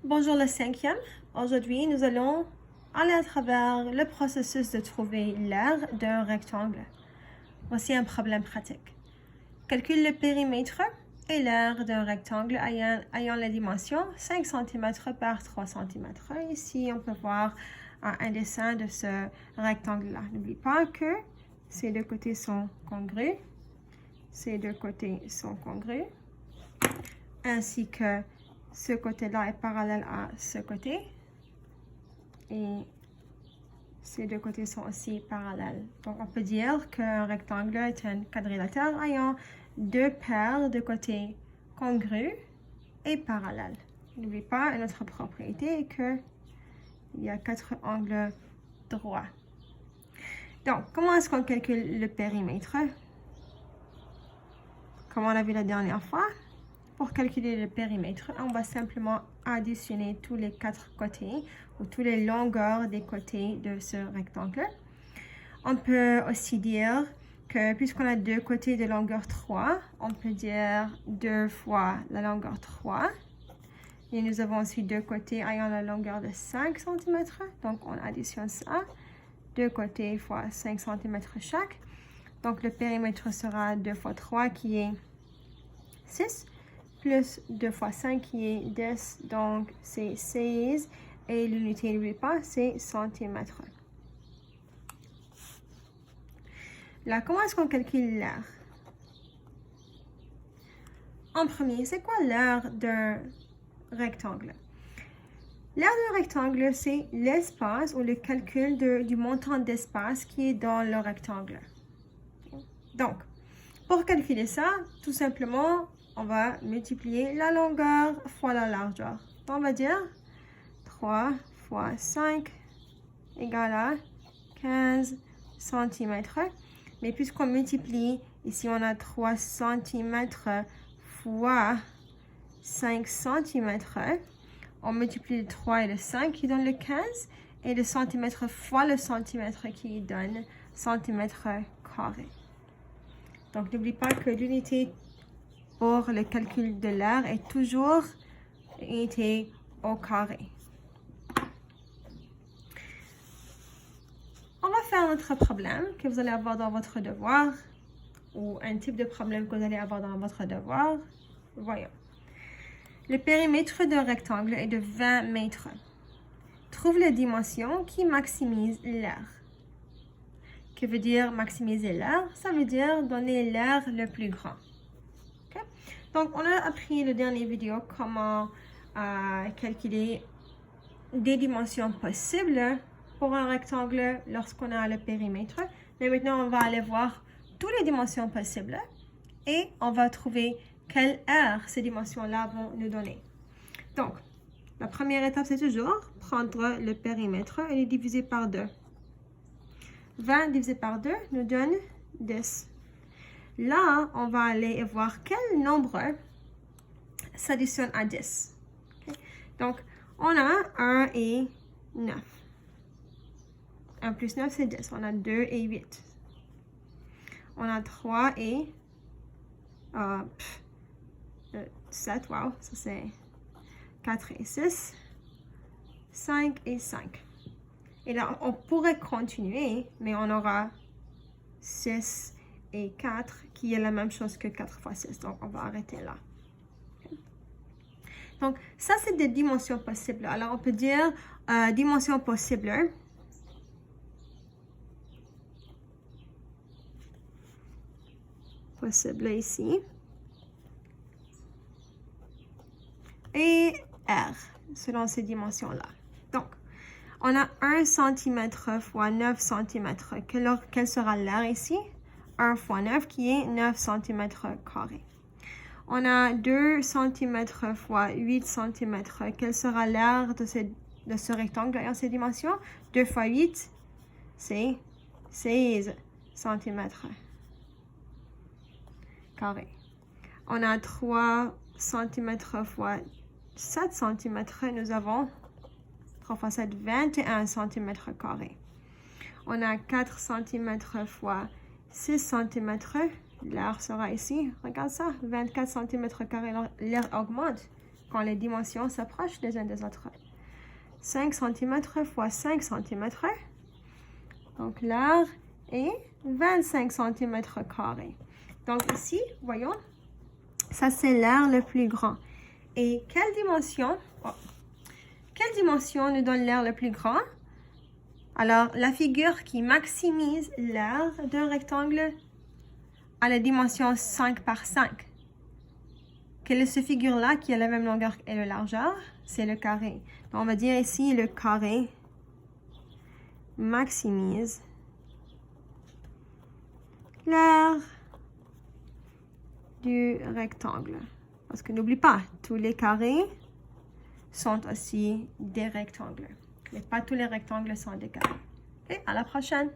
Bonjour le cinquième. Aujourd'hui, nous allons aller à travers le processus de trouver l'aire d'un rectangle. Voici un problème pratique. Calcule le périmètre et l'aire d'un rectangle ayant la dimension 5 cm par 3 cm. Ici, on peut voir un dessin de ce rectangle-là. N'oublie pas que ces deux côtés sont congrus. Ces deux côtés sont congrus. Ainsi que ce côté-là est parallèle à ce côté. Et ces deux côtés sont aussi parallèles. Donc, on peut dire qu'un rectangle est un quadrilatère ayant deux paires de côtés congrus et parallèles. N'oublie pas, une autre propriété est qu'il y a 4 angles droits. Donc, comment est-ce qu'on calcule le périmètre? Comme on l'a vu la dernière fois, pour calculer le périmètre, on va simplement additionner tous les 4 côtés ou toutes les longueurs des côtés de ce rectangle. On peut aussi dire que puisqu'on a deux côtés de longueur 3, on peut dire 2 fois la longueur 3. Et nous avons aussi deux côtés ayant la longueur de 5 cm. Donc, on additionne ça. Deux côtés fois 5 cm chaque. Donc, le périmètre sera 2 fois 3 qui est 6. Plus 2 fois 5 qui est 10, donc c'est 16. Et l'unité, n'oublie pas, c'est centimètres. Là, comment est-ce qu'on calcule l'aire? En premier, c'est quoi l'aire d'un rectangle? L'aire d'un rectangle, c'est l'espace ou le calcul du montant d'espace qui est dans le rectangle. Donc, pour calculer ça, tout simplement, on va multiplier la longueur fois la largeur. On va dire 3 fois 5 égale à 15 cm. Mais puisqu'on multiplie, ici on a 3 cm fois 5 cm. On multiplie le 3 et le 5 qui donne le 15. Et le centimètre fois le centimètre qui donne centimètre carré. Donc n'oublie pas que l'unité pour le calcul de l'aire est toujours unité au carré. On va faire notre problème que vous allez avoir dans votre devoir ou un type de problème que vous allez avoir dans votre devoir. Voyons. Le périmètre d'un rectangle est de 20 mètres. Trouve la dimension qui maximise l'aire. Que veut dire maximiser l'aire? Ça veut dire donner l'aire le plus grand. Okay? Donc, on a appris le dernier vidéo comment calculer des dimensions possibles pour un rectangle lorsqu'on a le périmètre. Mais maintenant, on va aller voir toutes les dimensions possibles et on va trouver quelle aire ces dimensions-là vont nous donner. Donc, la première étape, c'est toujours prendre le périmètre et le diviser par 2. 20 divisé par 2 nous donne 10. Là, on va aller voir quel nombre s'additionne à 10. Okay? Donc, on a 1 et 9. 1 plus 9, c'est 10. On a 2 et 8. On a 3 et 7. Wow, ça c'est 4 et 6. 5 et 5. Et là, on pourrait continuer, mais on aura 6 et 4 qui est la même chose que 4 fois 6. Donc, on va arrêter là. Okay. Donc, ça, c'est des dimensions possibles. Alors, on peut dire dimension possible. Possible ici. Et R, selon ces dimensions-là. Donc, on a 1 cm fois 9 cm. Quelle sera l'aire ici? 1 fois 9 qui est 9 cm carrés. On a 2 cm fois 8 cm. Quelle sera l'aire de ce rectangle dans ces dimensions? 2 fois 8, c'est 16 cm carrés. On a 3 cm fois 7 cm. Nous avons 3 fois 7, 21 cm carrés. On a 4 cm fois 6 cm. L'air sera ici. Regarde ça, 24 cm carrés. L'air augmente. quand les dimensions s'approchent les uns des autres. 5 cm fois 5 cm. Donc, l'aire est 25 cm carrés. Donc, ici, voyons, ça, c'est l'aire le plus grand. Et quelle dimension nous donne l'aire le plus grand? Alors, la figure qui maximise l'aire d'un rectangle a la dimension 5 par 5. Quelle est cette figure-là qui a la même longueur et la largeur? C'est le carré. Donc, on va dire ici le carré maximise l'aire du rectangle. Parce que n'oublie pas, tous les carrés sont aussi des rectangles. Mais pas tous les rectangles sont des carrés. Et à la prochaine!